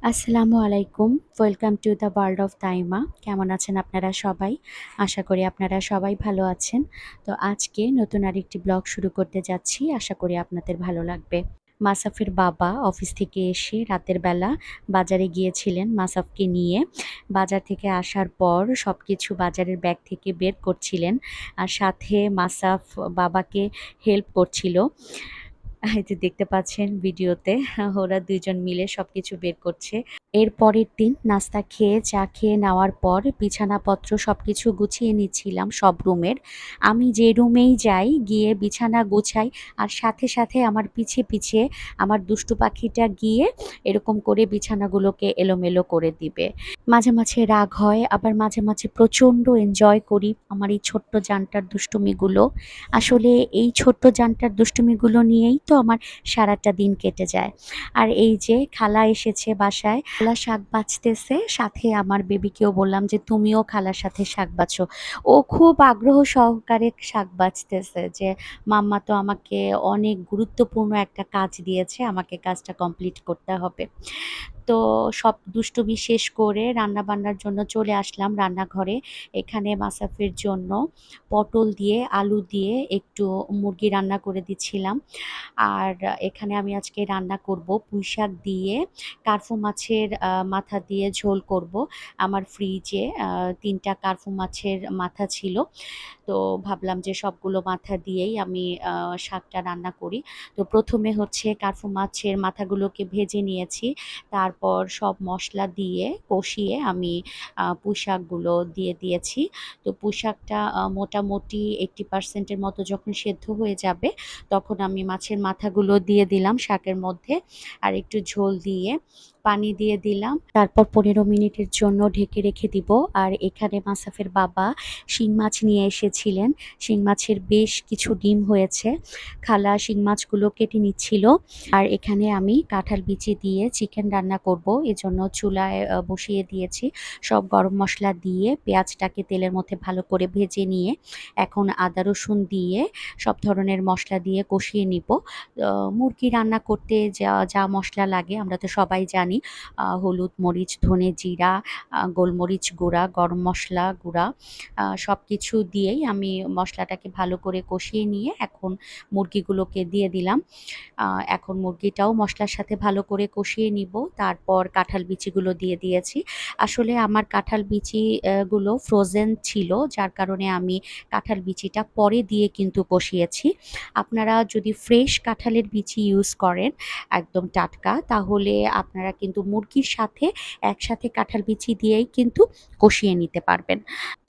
আসসালামু আলাইকুম। Welcome to the world of Taymiyyah. কেমন আছেন আপনারা সবাই? আশা করি আপনারা সবাই ভালো আছেন। তো আজকে নতুন আরেকটি ব্লগ শুরু করতে যাচ্ছি। আশা করি আপনাদের ভালো লাগবে। মাসাফের বাবা অফিস থেকে এসে রাতের বেলা বাজারে গিয়েছিলেন মাসাফকে নিয়ে। বাজার থেকে আসার পর সবকিছু বাজারের ব্যাগ থেকে বের করছিলেন। আর সাথে মাসাফ বাবাকে হেল্প করছিল। এই যে দেখতে পাচ্ছেন ভিডিওতে ওরা ২ জন মিলে সবকিছু বের করছে। এর পরের দিন নাস্তা খেয়ে চা খেয়ে নেওয়ার পর বিছানাপত্র সবকিছু গুছিয়ে নিচ্ছিলাম সব রুমের। আমি যে রুমেই যাই গিয়ে বিছানা গোছাই আর সাথে, সাথে আমার পিছে আমার দুষ্টু পাখিটা গিয়ে এরকম করে বিছানাগুলোকে এলোমেলো করে দিবে। মাঝে, মাঝে রাগ হয় আবার মাঝে, মাঝে প্রচণ্ড এনজয় করি আমার এই ছোট্ট জানটার দুষ্টুমিগুলো। আসলে এই ছোট্ট জানটার দুষ্টুমিগুলো নিয়েই তো আমার সারাটা দিন কেটে যায়। আর এই যে খালা এসেছে বাসায়, খালা শাক বাছতেছে, সাথে আমার বেবিকেও বললাম যে তুমিও খালার সাথে শাক বাছো। ও খুব আগ্রহ সহকারে শাক বাছতেছে যে মাম্মা তো আমাকে অনেক গুরুত্বপূর্ণ একটা কাজ দিয়েছে, আমাকে কাজটা কমপ্লিট করতে হবে। তো সব দুষ্টুমি শেষ করে রান্নাবান্নার জন্য চলে আসলাম রান্নাঘরে। এখানে মাসাফের জন্য পটল দিয়ে, আলু দিয়ে একটু মুরগি রান্না করে দিচ্ছিলাম। আর এখানে আমি আজকে রান্না করব পুঁইশাক দিয়ে কার্ফু মাছের মাথা দিয়ে ঝোল করব। আমার ফ্রিজে ৩ টা কার্ফু মাছের মাথা ছিল। তো ভাবলাম যে সবগুলো মাথা দিয়েই আমি শাকটা রান্না করি। তো ১ম এ হচ্ছে কার্ফু মাছের মাথাগুলোকে ভেজে নিয়েছি। তারপর সব মসলা দিয়ে কষিয়ে আমি পুঁইশাকগুলো দিয়ে দিয়েছি। তো পুঁইশাকটা মোটামুটি 80% এর মতো যখন সেদ্ধ হয়ে যাবে, তখন আমি মাছের মাথাগুলো দিয়ে দিলাম শাকের মধ্যে। আর একটু ঝোল দিয়ে পানি দিয়ে দিলাম। তারপর ১৫ মিনিটের জন্য ঢেকে রেখে দিব। আর এখানে মাসাফের বাবা শিং মাছ নিয়ে এসেছিলেন। শিং মাছের বেশ কিছু ডিম হয়েছে। খালা শিং মাছগুলো কেটে নিচ্ছিল। আর এখানে আমি কাঁঠাল বিচি দিয়ে চিকেন রান্না করব। এজন্য চুলায় বসিয়ে দিয়েছি। সব গরম মসলা দিয়ে পেঁয়াজটাকে তেলের মধ্যে ভালো করে ভেজে নিয়ে এখন আদা রসুন দিয়ে সব ধরনের মসলা দিয়ে কষিয়ে নিব। মুরগি রান্না করতে যা মসলা লাগে আমরা তো সবাই জানি। হলুদ, মরিচ, ধনে, জিরা, গোলমরিচ গুঁড়া, গরম মসলা গুঁড়া সবকিছু দিয়েই আমি মসলাটাকে ভালো করে কষিয়ে নিয়ে এখন মুরগিগুলোকে দিয়ে দিলাম। আ এখন মুরগিটাও মসলার সাথে ভালো করে কষিয়ে নিব। তারপর কাঁঠাল বিচিগুলো দিয়ে দিয়েছি। আসলে আমার কাঁঠাল বিচি গুলো ফ্রোজেন ছিল, যার কারণে আমি কাঁঠাল বিচিটা পরে দিয়ে কিন্তু কষিয়েছি। আপনারা যদি ফ্রেশ কাঁঠালের বিচি ইউজ করেন, একদম টাটকা, তাহলে আপনারা কিন্তু মুরগির সাথে একসাথে কাঁঠাল বিচি দিয়েই কিন্তু কষিয়ে নিতে পারবেন।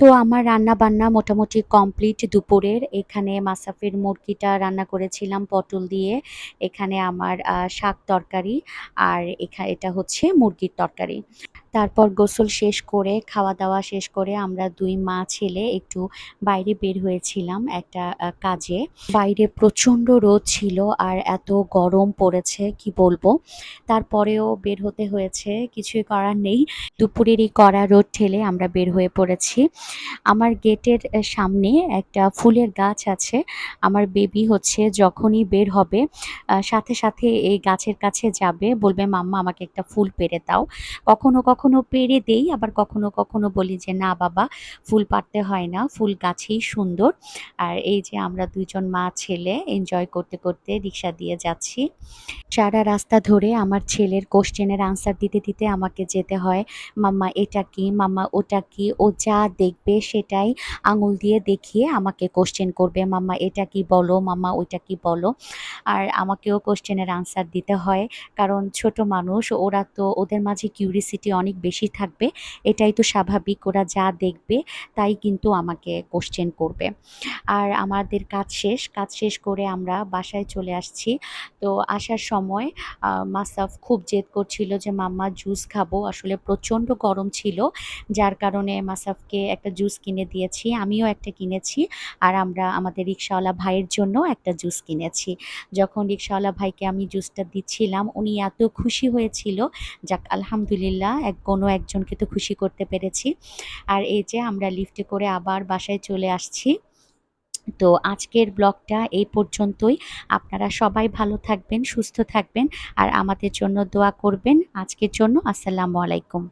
তো আমার রান্না-বান্না মোটামুটি কমপ্লিট দুপুরের। এখানে মাসাফির মুরগিটা রান্না করেছিলাম পটল দিয়ে। এখানে আমার শাক তরকারি আর এটা হচ্ছে মুরগির তরকারি। তারপর গোসল শেষ করে, খাওয়া-দাওয়া শেষ করে আমরা ২ মা ছেলে একটু বাইরে বের হয়েছিলাম একটা কাজে। বাইরে প্রচণ্ড রোদ ছিল আর এত গরম পড়েছে কি বলবো। তারপরেও বের হতে হয়েছে, কিছুই করার নেই। দুপুরের এই কড়া রোদ ঠেলে আমরা বের হয়ে পড়েছি। আমার গেটের সামনে একটা ফুলের গাছ আছে। আমার বেবি হচ্ছে যখনই বের হবে সাথে, সাথে এই গাছের কাছে যাবে, বলবে, "মাম্মা আমাকে একটা ফুল পেড়ে দাও।" কখনো, কখনো পেড়ে দেই, আবার কখনো, কখনো বলি যে, "না বাবা, ফুল পাড়তে হয় না, ফুল গাছেই সুন্দর।" আর এই যে আমরা ২ জন মা ছেলে এনজয় করতে, করতে রিক্সা দিয়ে যাচ্ছি। সারা রাস্তা ধরে আমার ছেলের কোয়েশ্চেনের আনসার দিতে, দিতে আমাকে যেতে হয়। মাম্মা এটা কি? মাম্মা ওটা কি? ও যা দেখবে সেটাই আঙুল দিয়ে দেখিয়ে আমাকে কোয়েশ্চেন করবে। মাম্মা এটা কি বলো? মাম্মা ওইটা কি বলো? আর আমাকেও কোয়েশ্চেনের আনসার দিতে হয়। কারণ ছোট মানুষ, ওরা তো ওদের মাঝে কিউরিসিটি অনেক বেশি থাকবে। এটাই তো স্বাভাবিক। ওরা যা দেখবে তাই কিন্তু আমাকে কোয়েশ্চেন করবে। আর আমাদের কাজ শেষ। কাজ শেষ করে আমরা বাসায় চলে আসছি। তো আসার সময় মাসাফ খুব জেদ করছিল যে, "মাম্মা জুস খাবো।" আসলে প্রচণ্ড গরম ছিল। যার কারণে মাসাফকে একটা জুস কিনে দিয়েছি। আমিও একটা কিনেছি। আর আমরা আমাদের রিক্শাওয়ালা ভাইয়ের জন্যও একটা জুস কিনেছি। যখন রিক্শাওয়ালা ভাইকে আমি জুসটা দিচ্ছিলাম, উনি এত খুশি হয়েছিল। যাক আলহামদুলিল্লাহ কোনো একজনকে তো খুশি করতে পেরেছি। আর এই যে আমরা লিফটে করে আবার বাসায় চলে আসছি। তো আজকের ব্লগটা এই পর্যন্তই। আপনারা সবাই ভালো থাকবেন, সুস্থ থাকবেন আর আমাদের জন্য দোয়া করবেন। আজকের জন্য আসসালামু আলাইকুম।